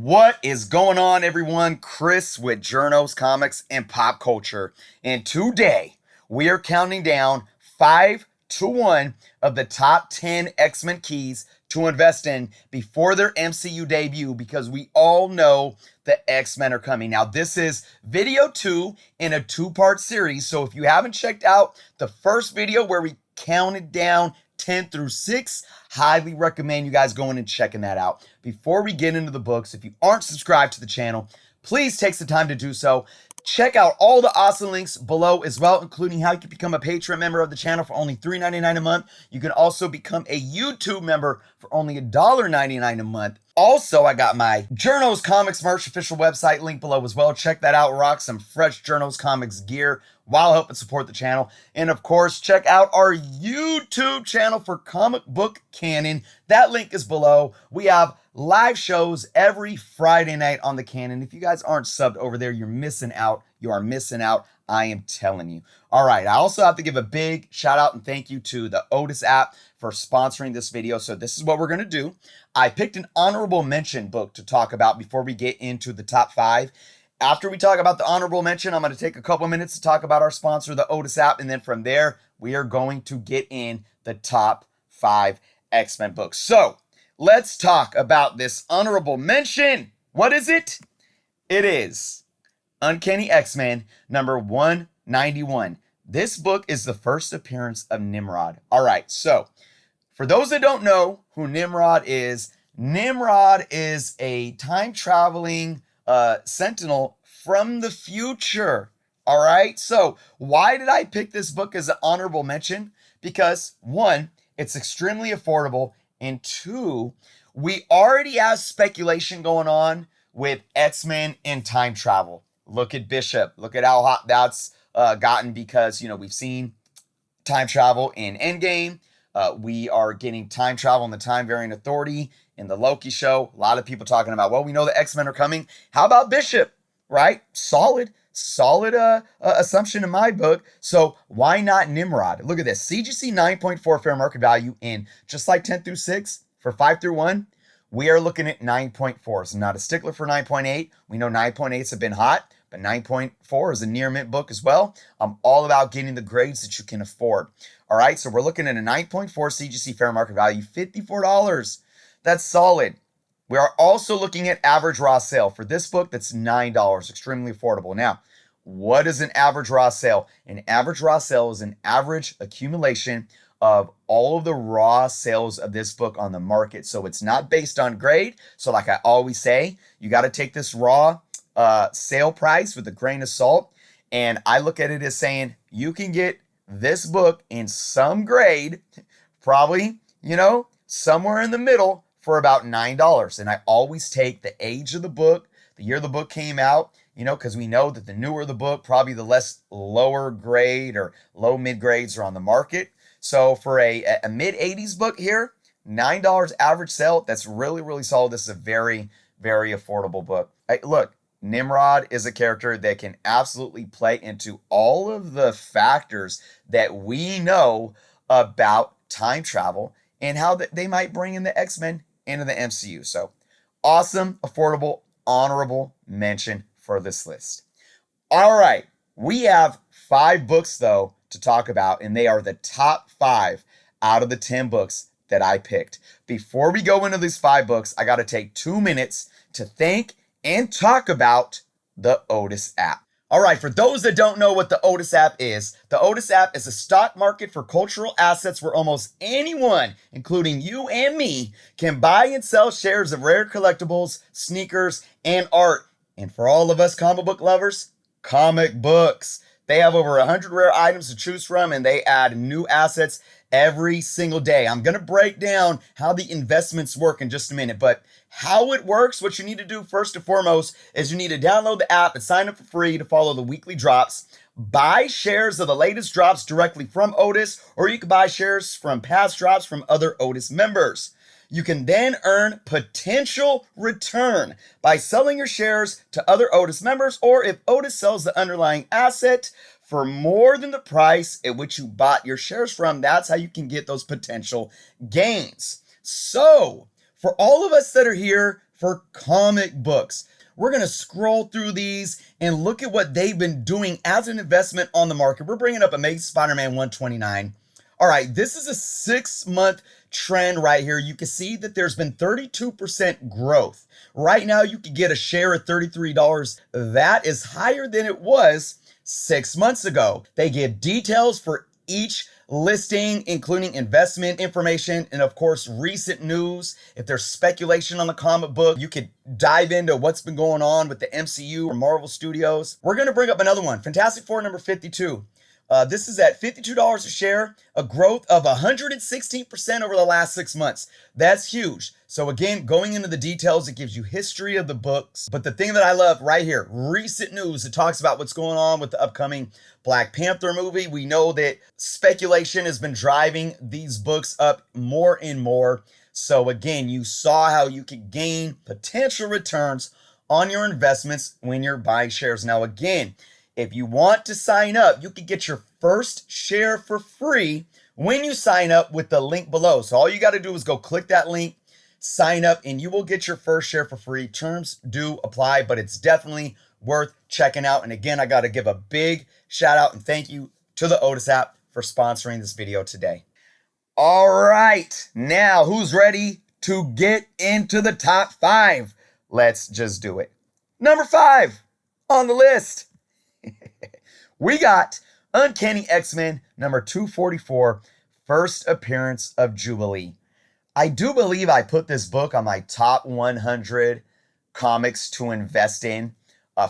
What is going on, everyone? Chris with Journos, Comics, and Pop Culture. And today, we are counting down 5 to 1 of the top 10 X-Men keys to invest in before their MCU debut, because we all know the X-Men are coming. Now, this is video 2 in a 2-part series. So if you haven't checked out the first video where we counted down 10 through 6, highly recommend you guys going and checking that out. Before we get into the books, if you aren't subscribed to the channel, please take some time to do so. Check out all the awesome links below as well, including how you can become a Patreon member of the channel for only $3.99 a month. You can also become a YouTube member for only $1.99 a month. Also, I got my Journos Comics merch official website link below as well. Check that out. Rock some fresh Journos Comics gear while helping support the channel. And of course, check out our YouTube channel for comic book canon. That link is below. We have live shows every Friday night on the canon. If you guys aren't subbed over there, you're missing out. You are missing out. I am telling you. All right. I also have to give a big shout out and thank you to the Theotis App for sponsoring this video. So this is what we're going to do. I picked an honorable mention book to talk about before we get into the top 5. After we talk about the honorable mention, I'm going to take a couple minutes to talk about our sponsor, the Theotis App. And then from there, we are going to get in the top 5 X-Men books. So let's talk about this honorable mention. What is it? It is Uncanny XMen number 191. This book is the first appearance of Nimrod. All right, so for those that don't know who Nimrod is a time-traveling Sentinel from the future. All right, so why did I pick this book as an honorable mention? Because 1, it's extremely affordable, and 2, we already have speculation going on with X-Men and time travel. Look at Bishop. Look at how hot that's gotten because, we've seen time travel in Endgame. We are getting time travel in the Time Variant Authority in the Loki show. A lot of people talking about, well, we know the X-Men are coming. How about Bishop, right? Solid assumption in my book. So why not Nimrod? Look at this. CGC 9.4 fair market value in just like 10 through 6 for 5 through 1. We are looking at 9.4. So not a stickler for 9.8. We know 9.8s have been hot, but 9.4 is a near mint book as well. I'm all about getting the grades that you can afford. All right, so we're looking at a 9.4 CGC fair market value, $54. That's solid. We are also looking at average raw sale. For this book, that's $9, extremely affordable. Now, what is an average raw sale? An average raw sale is an average accumulation of all of the raw sales of this book on the market. So it's not based on grade. So like I always say, you got to take this raw sale price with a grain of salt. And I look at it as saying you can get this book in some grade, probably, somewhere in the middle for about $9. And I always take the age of the book, the year the book came out, because we know that the newer the book, probably the less lower grade or low mid grades are on the market. So for a mid 80s book here, $9 average sale, that's really, really solid. This is a very, very affordable book. Look, Nimrod is a character that can absolutely play into all of the factors that we know about time travel and how they might bring in the X-Men into the MCU. So awesome, affordable, honorable mention for this list. All right, we have 5 books though to talk about, and they are the top 5 out of the 10 books that I picked. Before we go into these 5 books, I got to take 2 minutes to thank and talk about the Theotis App. All right, for those that don't know what the Theotis App is, the Theotis App is a stock market for cultural assets where almost anyone, including you and me, can buy and sell shares of rare collectibles, sneakers, and art. And for all of us comic book lovers, comic books. They have over 100 rare items to choose from, and they add new assets every single day. I'm going to break down how the investments work in just a minute, but how it works, what you need to do first and foremost is you need to download the app and sign up for free to follow the weekly drops. Buy shares of the latest drops directly from Theotis, or you can buy shares from past drops from other Theotis members. You can then earn potential return by selling your shares to other Theotis members, or if Theotis sells the underlying asset for more than the price at which you bought your shares from, that's how you can get those potential gains. So, for all of us that are here for comic books. We're going to scroll through these and look at what they've been doing as an investment on the market. We're bringing up Amazing Spider-Man 129. All right, this is a 6-month trend right here. You can see that there's been 32% growth. Right now, you could get a share at $33. That is higher than it was 6 months ago. They give details for each listing, including investment information and, of course, recent news. If there's speculation on the comic book, you could dive into what's been going on with the MCU or Marvel Studios. We're going to bring up another one, Fantastic Four number 52. This is at $52 a share, a growth of 116% over the last 6 months. That's huge. So again, going into the details, it gives you history of the books. But the thing that I love right here, recent news, it talks about what's going on with the upcoming Black Panther movie. We know that speculation has been driving these books up more and more. So again, you saw how you could gain potential returns on your investments when you're buying shares. Now again, if you want to sign up, you can get your first share for free when you sign up with the link below. So all you got to do is go click that link, sign up, and you will get your first share for free. Terms do apply, but it's definitely worth checking out. And again, I got to give a big shout out and thank you to the Theotis App for sponsoring this video today. All right, now who's ready to get into the top 5? Let's just do it. Number 5 on the list. We got Uncanny XMen number 244, first appearance of Jubilee. I do believe I put this book on my top 100 comics to invest in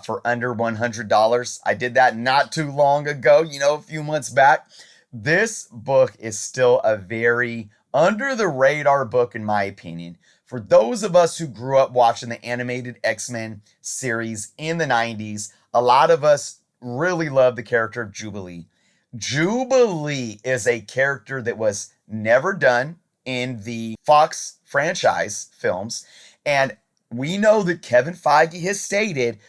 for under $100. I did that not too long ago, a few months back. This book is still a very under the radar book in my opinion. For those of us who grew up watching the animated X-Men series in the 90s, a lot of us really love the character of Jubilee. Jubilee is a character that was never done in the Fox franchise films. And we know that Kevin Feige has stated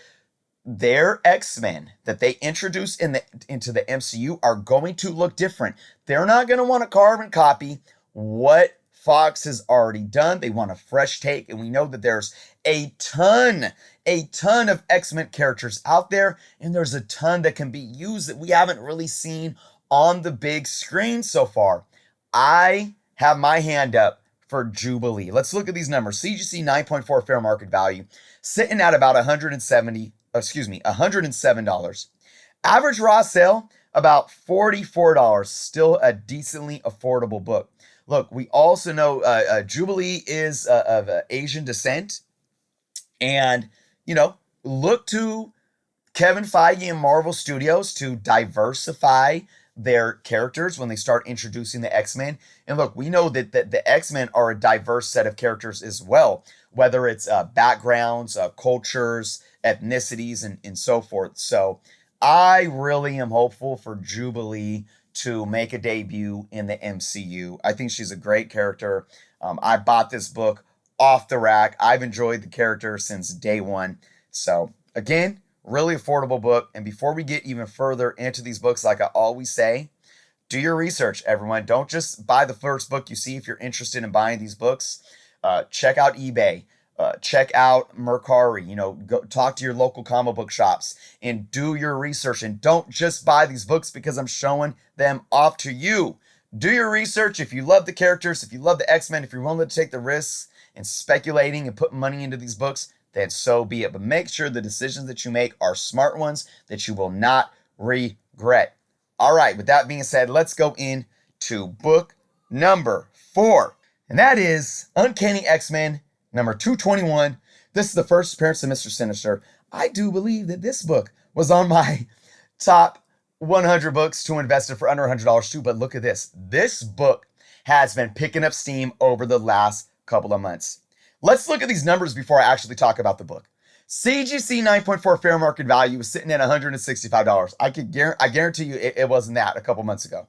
their X-Men that they introduce into the MCU are going to look different. They're not going to want to carbon copy what Fox has already done. They want a fresh take. And we know that there's a ton of X-Men characters out there, and there's a ton that can be used that we haven't really seen on the big screen so far. I have my hand up for Jubilee. Let's look at these numbers. CGC 9.4 fair market value, sitting at about $107. Average raw sale, about $44. Still a decently affordable book. Look, we also know Jubilee is of Asian descent. And, look to Kevin Feige and Marvel Studios to diversify their characters when they start introducing the X-Men. And look, we know that the X-Men are a diverse set of characters as well, whether it's backgrounds, cultures, ethnicities, and so forth. So I really am hopeful for Jubilee to make a debut in the MCU. I think she's a great character. I bought this book off the rack. I've enjoyed the character since day one. So again, really affordable book. And before we get even further into these books, like I always say, do your research, everyone. Don't just buy the first book you see if you're interested in buying these books. Check out eBay. Check out Mercari. Go talk to your local comic book shops and do your research. And don't just buy these books because I'm showing them off to you. Do your research. If you love the characters, if you love the X-Men, if you're willing to take the risks and speculating and putting money into these books, then so be it. But make sure the decisions that you make are smart ones that you will not regret. All right, with that being said, let's go into book number 4. And that is Uncanny X-Men number 221. This is the first appearance of Mr. Sinister. I do believe that this book was on my top 100 books to invest in for under $100 too. But look at this. This book has been picking up steam over the last couple of months. Let's look at these numbers before I actually talk about the book. CGC 9.4 fair market value was sitting at $165. I guarantee you it wasn't that a couple months ago.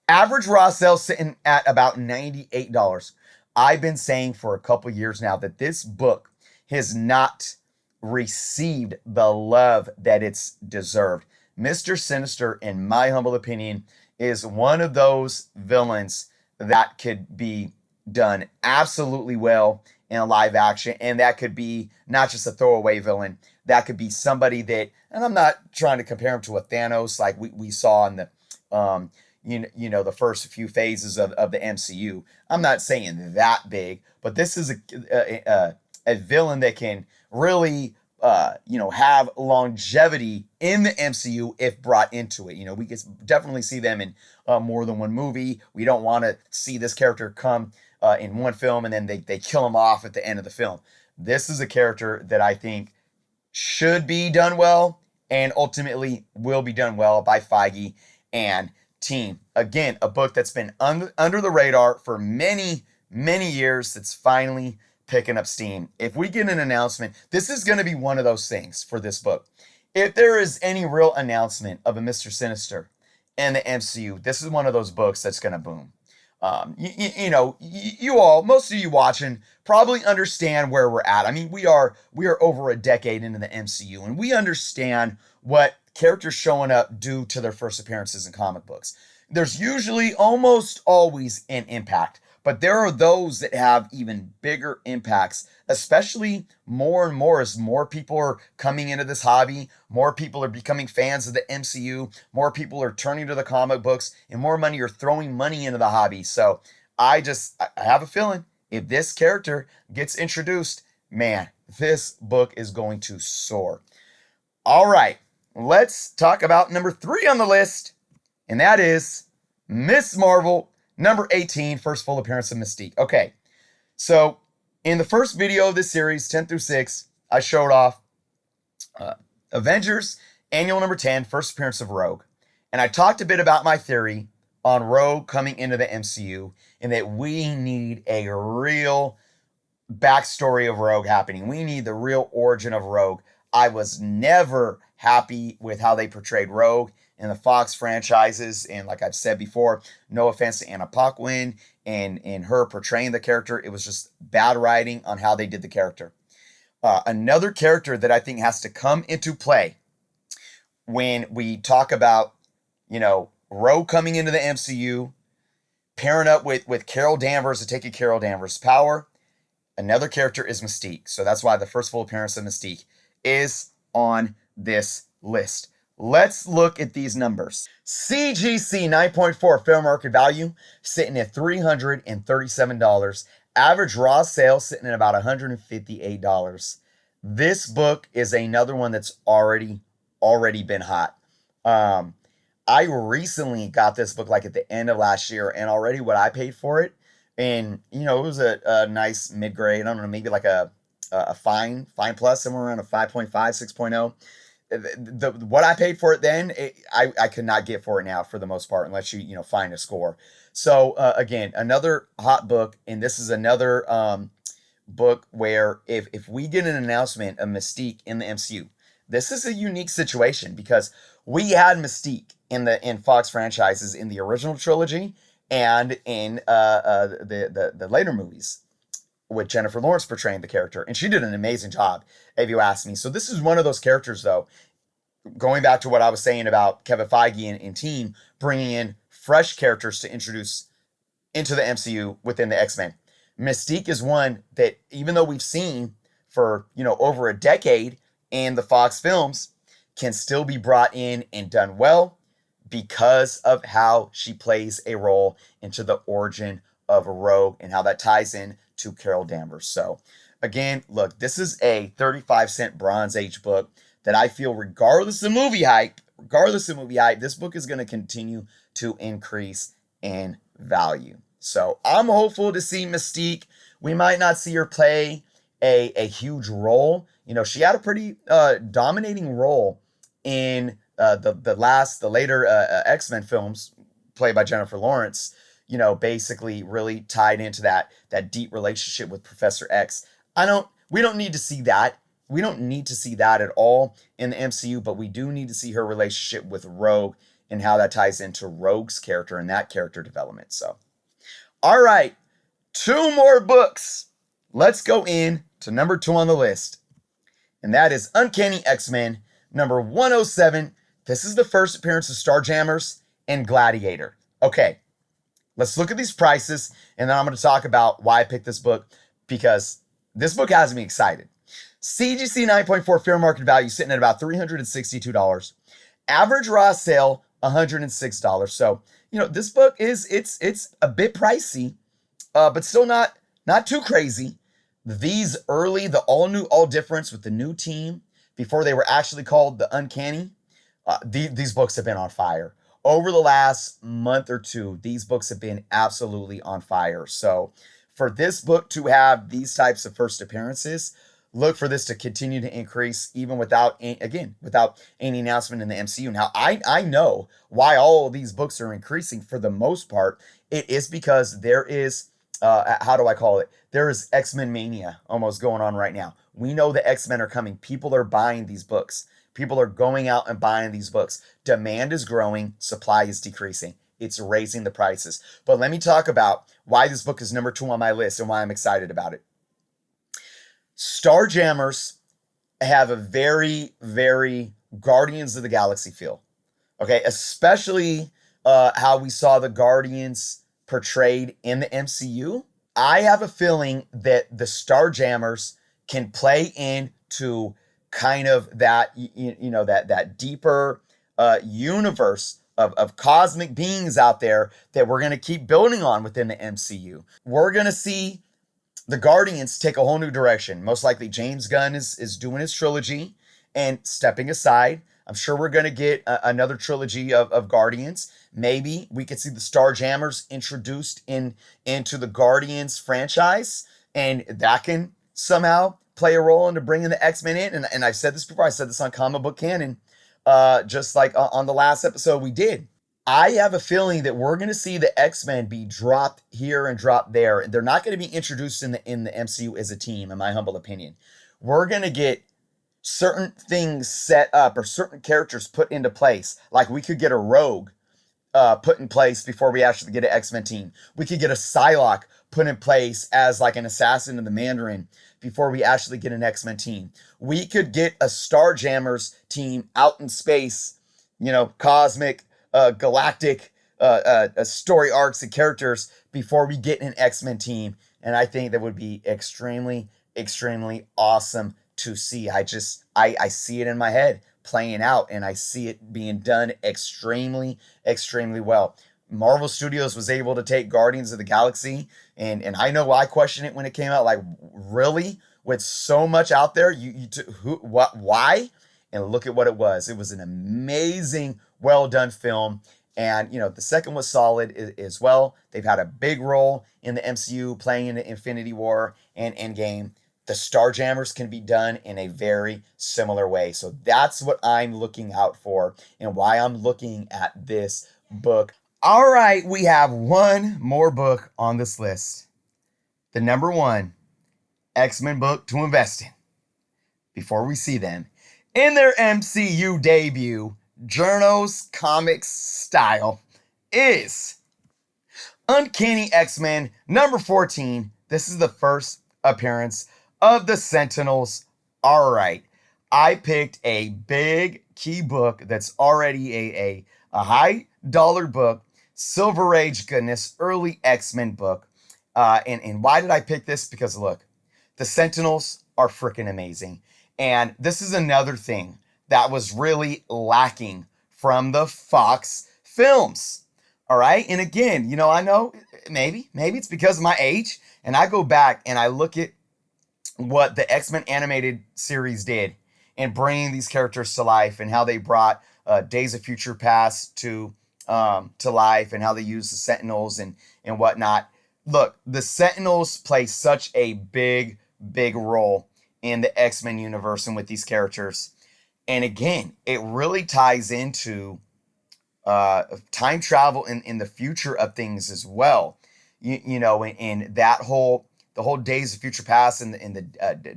Average raw sales sitting at about $98. I've been saying for a couple years now that this book has not received the love that it's deserved. Mr. Sinister, in my humble opinion, is one of those villains that could be done absolutely well in a live action, and that could be not just a throwaway villain. That could be somebody that, and I'm not trying to compare him to a Thanos like we saw in the the first few phases of the MCU. I'm not saying that big, but this is a villain that can really have longevity in the MCU if brought into it. We can definitely see them in more than one movie. We don't want to see this character come in one film and then they kill him off at the end of the film. This is a character that I think should be done well and ultimately will be done well by Feige and team. Again, a book that's been under the radar for many, many years that's finally picking up steam. If we get an announcement, this is going to be one of those things for this book. If there is any real announcement of a Mr. Sinister in the MCU, this is one of those books that's going to boom. You all, most of you watching probably understand where we're at. I mean, we are over a decade into the MCU, and we understand what characters showing up do to their first appearances in comic books. There's usually almost always an impact, but there are those that have even bigger impacts, especially more and more as more people are coming into this hobby, more people are becoming fans of the MCU, more people are turning to the comic books, and more money are throwing money into the hobby. So I have a feeling if this character gets introduced, man, this book is going to soar. All right, let's talk about number 3 on the list, and that is Miss Marvel, number 18, first full appearance of Mystique. Okay, so in the first video of this series, 10 through 6, I showed off Avengers Annual number 10, first appearance of Rogue. And I talked a bit about my theory on Rogue coming into the MCU and that we need a real backstory of Rogue happening. We need the real origin of Rogue. I was never happy with how they portrayed Rogue in the Fox franchises. And like I've said before, no offense to Anna Paquin and her portraying the character, it was just bad writing on how they did the character. Another character that I think has to come into play when we talk about, Rogue coming into the MCU, pairing up with Carol Danvers to take Carol Danvers' power. Another character is Mystique. So that's why the first full appearance of Mystique is on this list. Let's look at these numbers. CGC 9.4 fair market value sitting at $337. Average raw sales sitting at about $158. This book is another one that's already been hot. I recently got this book like at the end of last year, and already what I paid for it, and it was a nice mid-grade, I don't know, maybe like a fine plus, somewhere around a 5.5, 6.0. What I paid for it then, I could not get for it now for the most part, unless you find a score. So again, another hot book, and this is another book where if we get an announcement of Mystique in the MCU, this is a unique situation because we had Mystique in Fox franchises in the original trilogy and in the later movies with Jennifer Lawrence portraying the character, and she did an amazing job, if you ask me. So this is one of those characters, though, going back to what I was saying about Kevin Feige and team bringing in fresh characters to introduce into the MCU within the X-Men. Mystique is one that, even though we've seen for, over a decade in the Fox films, can still be brought in and done well because of how she plays a role into the origin of Rogue and how that ties in to Carol Danvers. So again, look, this is a 35-cent Bronze Age book that I feel regardless of movie hype, this book is going to continue to increase in value. So I'm hopeful to see Mystique. We might not see her play a huge role. She had a pretty dominating role in the later X-Men films played by Jennifer Lawrence, basically really tied into that deep relationship with Professor X. We don't need to see that. We don't need to see that at all in the MCU, but we do need to see her relationship with Rogue and how that ties into Rogue's character and that character development. So, all right, 2 more books. Let's go in to number 2 on the list, and that is Uncanny XMen, number 107. This is the first appearance of Starjammers and Gladiator. Okay, let's look at these prices, and then I'm going to talk about why I picked this book, because This book has me excited. CGC 9.4 fair market value sitting at about $362. Average raw sale $106. So, this book it's a bit pricey, but still not too crazy. The all new, all difference with the new team before they were actually called the Uncanny. These books have been on fire. Over the last month or two, these books have been absolutely on fire. So for this book to have these types of first appearances, look for this to continue to increase even without any announcement in the MCU. Now, I know why all of these books are increasing for the most part. It is because there is, how do I call it? There is X-Men mania almost going on right now. We know the X-Men are coming. People are buying these books. People are going out and buying these books. Demand is growing, supply is decreasing. It's raising the prices. But let me talk about why this book is number 2 on my list and why I'm excited about it. Starjammers have a very, very Guardians of the Galaxy feel. Okay, especially how we saw the Guardians portrayed in the MCU. I have a feeling that the Starjammers can play into kind of that, that deeper universe of cosmic beings out there that we're going to keep building on within the MCU. We're going to see the Guardians take a whole new direction. Most likely James Gunn is doing his trilogy and stepping aside. I'm sure we're going to get another trilogy of Guardians. Maybe we could see the Starjammers introduced into the Guardians franchise, and that can somehow play a role into bringing the X-Men in. And I've said this before. I said this on Comic Book Canon, just like on the last episode we did. I have a feeling that we're going to see the X-Men be dropped here and dropped there. They're not going to be introduced in the MCU as a team, in my humble opinion. We're going to get certain things set up or certain characters put into place. Like we could get a Rogue put in place before we actually get an X-Men team. We could get a Psylocke put in place as like an assassin in the Mandarin before we actually get an X-Men team. We could get a Starjammers team out in space, cosmic, galactic story arcs and characters before we get an X-Men team. And I think that would be extremely, extremely awesome to see. I see it in my head playing out, and I see it being done extremely, extremely well. Marvel Studios was able to take Guardians of the Galaxy, and I know I questioned it when it came out. Like, really, with so much out there, why? And look at what it was. It was an amazing, well done film. And the second was solid as well. They've had a big role in the MCU, playing in the Infinity War and Endgame. The Starjammers can be done in a very similar way. So that's what I'm looking out for and why I'm looking at this book. All right, we have one more book on this list. The number 1 X-Men book to invest in before we see them in their MCU debut, Journo's Comics style, is Uncanny XMen number 14. This is the first appearance of the Sentinels. All right, I picked a big key book that's already a high dollar book, Silver Age goodness, early X-Men book. And why did I pick this? Because look, the Sentinels are freaking amazing. And this is another thing that was really lacking from the Fox films. All right. And again, I know maybe it's because of my age. And I go back and I look at what the X-Men animated series did in bringing these characters to life, and how they brought Days of Future Past to life, and how they used the Sentinels and whatnot. Look, the Sentinels play such a big role in the X-Men universe and with these characters. And again, it really ties into time travel in the future of things as well. In that the whole Days of Future Past and the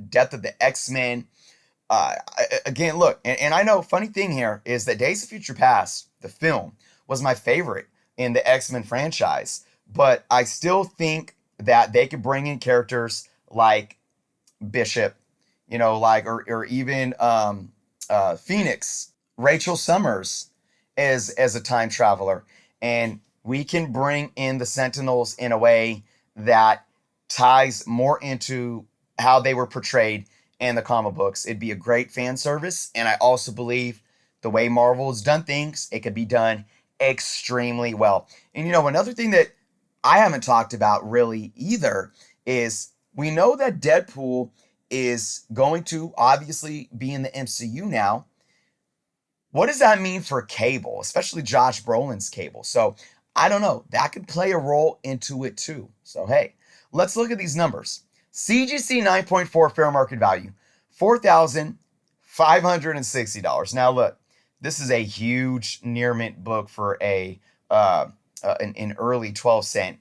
death of the X-Men. Again, look, and I know, funny thing here is that Days of Future Past, the film, was my favorite in the X-Men franchise. But I still think that they could bring in characters like Bishop, or even Phoenix, Rachel Summers as a time traveler. And we can bring in the Sentinels in a way that ties more into how they were portrayed in the comic books. It'd be a great fan service, and I also believe the way Marvel has done things, it could be done extremely well. And another thing that I haven't talked about really either is we know that Deadpool is going to obviously be in the MCU now. What does that mean for Cable, especially Josh Brolin's Cable? So I don't know. That could play a role into it too. So hey, let's look at these numbers. CGC 9.4 fair market value, $4,560. Now look, this is a huge near mint book for an early 12 cent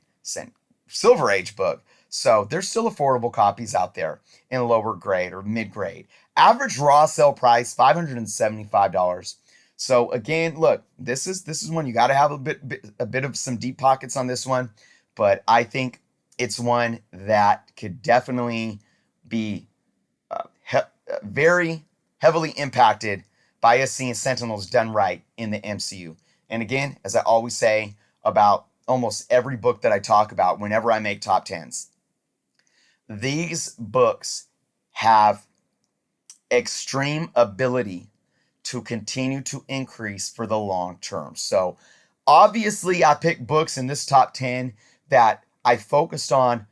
Silver Age book. So there's still affordable copies out there in lower grade or mid grade. Average raw sale price $575. So again, look, this is one you got to have a bit of some deep pockets on this one, but I think it's one that could definitely be very heavily impacted by us seeing Sentinels done right in the MCU. And again, as I always say about almost every book that I talk about whenever I make top 10s, these books have extreme ability to continue to increase for the long term. So obviously I picked books in this top 10 that I focused on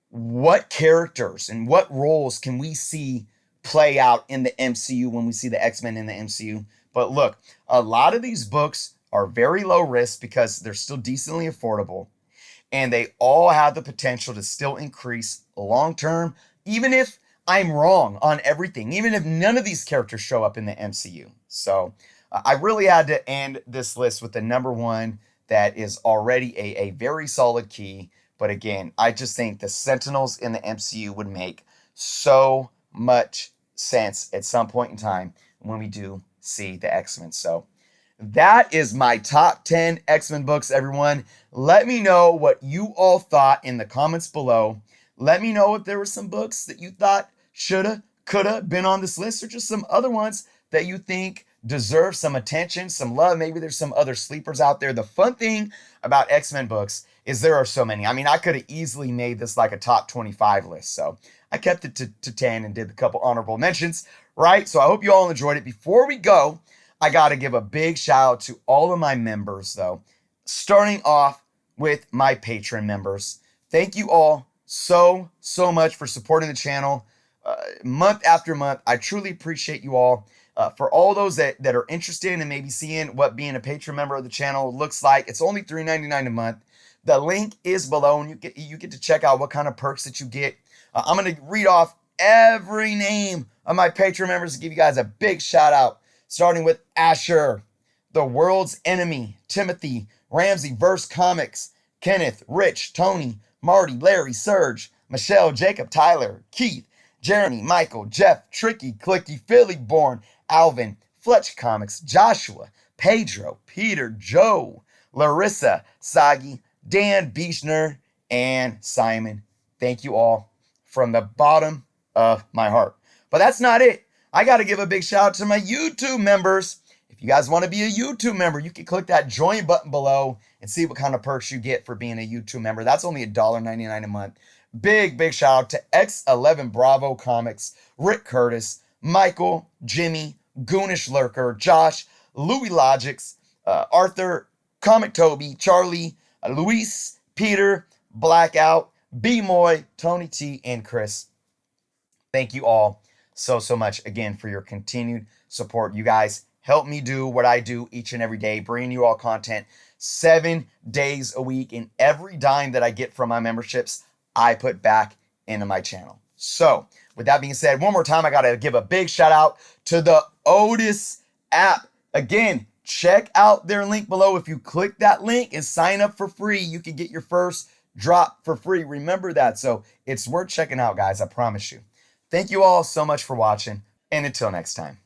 what characters and what roles can we see play out in the MCU when we see the X-Men in the MCU. But look, a lot of these books are very low risk because they're still decently affordable, and they all have the potential to still increase long term, even if I'm wrong on everything, even if none of these characters show up in the MCU. So I really had to end this list with the number one that is already a very solid key. But again, I just think the Sentinels in the MCU would make so much sense at some point in time when we do see the X-Men. So that is my top 10 X-Men books, everyone. Let me know what you all thought in the comments below. Let me know if there were some books that you thought shoulda, coulda been on this list, or just some other ones that you think deserve some attention, some love. Maybe there's some other sleepers out there. The fun thing about X-Men books is there are so many. I mean, I could have easily made this like a top 25 list. So I kept it to 10 and did a couple honorable mentions, right? So I hope you all enjoyed it. Before we go, I got to give a big shout out to all of my members, though, starting off with my Patreon members. Thank you all so much for supporting the channel month after month. I truly appreciate you all. For all those that are interested in maybe seeing what being a Patreon member of the channel looks like, it's only $3.99 a month. The link is below, and you get to check out what kind of perks that you get. I'm going to read off every name of my Patreon members to give you guys a big shout out, starting with Asher, The World's Enemy, Timothy, Ramsey, Verse Comics, Kenneth, Rich, Tony, Marty, Larry, Serge, Michelle, Jacob, Tyler, Keith, Jeremy, Michael, Jeff, Tricky, Clicky, Philly Born, Alvin, Fletch Comics, Joshua, Pedro, Peter, Joe, Larissa, Sagi, Dan, Beechner, and Simon. Thank you all from the bottom of my heart. But that's not it. I got to give a big shout out to my YouTube members. If you guys want to be a YouTube member, you can click that join button below and see what kind of perks you get for being a YouTube member. That's only $1.99 a month. Big shout out to X11 Bravo Comics, Rick Curtis, Michael, Jimmy, Goonish Lurker, Josh, Louis Logics, Arthur, Comic Toby, Charlie, Luis, Peter, Blackout, B-Moy, Tony T, and Chris. Thank you all so much again for your continued support. You guys help me do what I do each and every day, bringing you all content 7 days a week, and every dime that I get from my memberships, I put back into my channel. So with that being said, one more time, I got to give a big shout out to the Theotis app. Again, check out their link below. If you click that link and sign up for free, you can get your first drop for free. Remember that. So it's worth checking out, guys. I promise you. Thank you all so much for watching, and until next time.